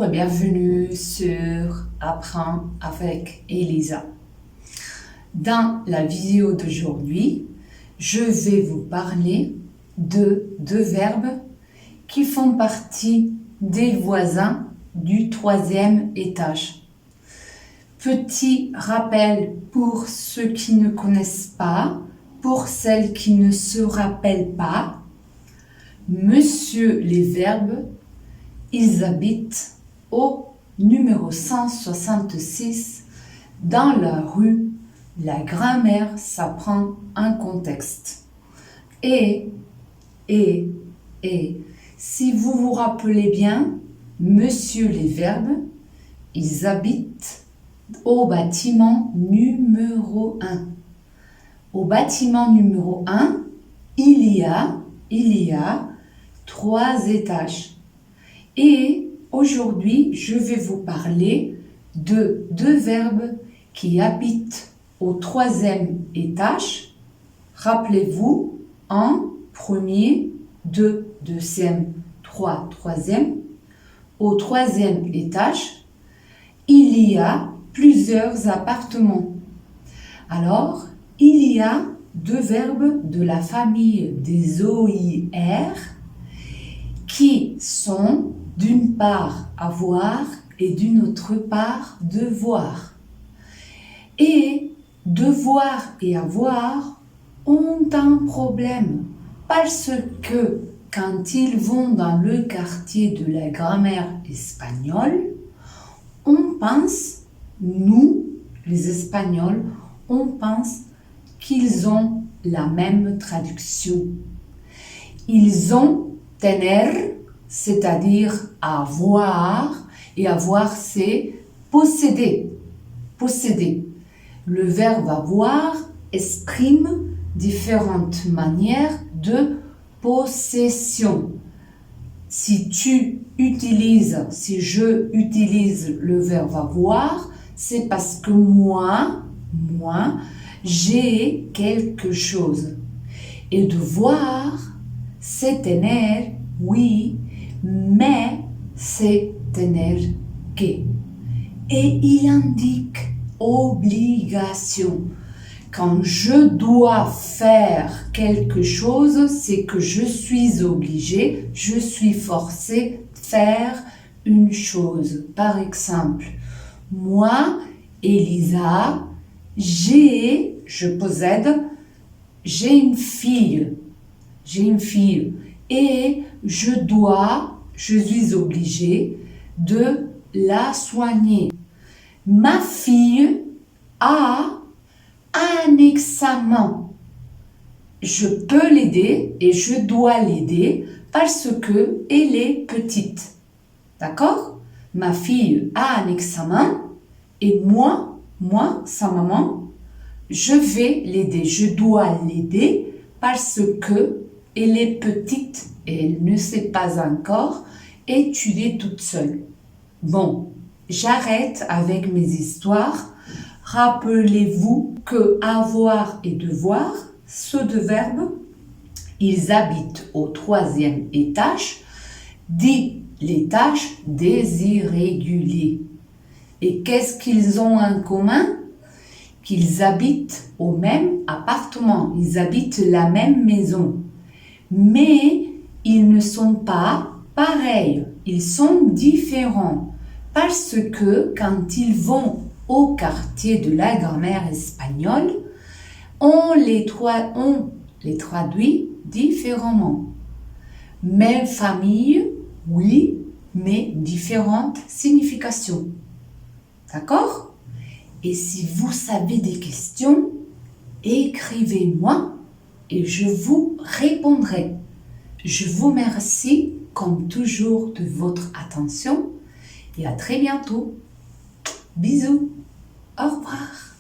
Bonjour et bienvenue sur Apprends avec Elisa. Dans la vidéo d'aujourd'hui, je vais vous parler de deux verbes qui font partie des voisins du 3e étage. Petit rappel pour ceux qui ne connaissent pas, pour celles qui ne se rappellent pas. Monsieur les verbes, ils habitent au numéro 166 dans la rue. La grammaire s'apprend en contexte. Et, si vous vous rappelez bien, monsieur les verbes, ils habitent au bâtiment numéro 1. Au bâtiment numéro 1, il y a 3 étages. Et aujourd'hui, je vais vous parler de deux verbes qui habitent au 3e étage. Rappelez-vous, 1, premier, 2, deuxième, 3, troisième. Au 3e étage, il y a plusieurs appartements. Alors, il y a deux verbes de la famille des OIR qui sont d'une part avoir et d'une autre part devoir. Et devoir et avoir ont un problème parce que quand ils vont dans le quartier de la grammaire espagnole, on pense, nous les Espagnols, on pense qu'ils ont la même traduction. Ils ont tener, c'est-à-dire avoir, et avoir c'est posséder. Posséder. Le verbe avoir exprime différentes manières de possession. Si je utilise le verbe avoir, c'est parce que moi, j'ai quelque chose. Et devoir, c'est tener, oui, mais c'est tener que. Et il indique obligation. Quand je dois faire quelque chose, c'est que je suis obligé, je suis forcé de faire une chose. Par exemple, moi, Elisa, je possède, j'ai une fille. Et je suis obligée de la soigner. Ma fille a un examen. Je peux l'aider et je dois l'aider parce que elle est petite. D'accord? Ma fille a un examen et moi, sa maman, je vais l'aider. Je dois l'aider parce que elle est petite et elle ne sait pas encore étudier toute seule. Bon, j'arrête avec mes histoires. Rappelez-vous que avoir et devoir, ces deux verbes, ils habitent au 3e étage, dit l'étage des irréguliers. Et qu'est-ce qu'ils ont en commun? Qu'ils habitent au même appartement, ils habitent la même maison. Mais ils ne sont pas pareils, ils sont différents. Parce que quand ils vont au quartier de la grammaire espagnole, on les traduit différemment. Même famille, oui, mais différentes significations. D'accord? Et si vous avez des questions, écrivez-moi et je vous répondrai. Je vous remercie comme toujours de votre attention et à très bientôt. Bisous. Au revoir.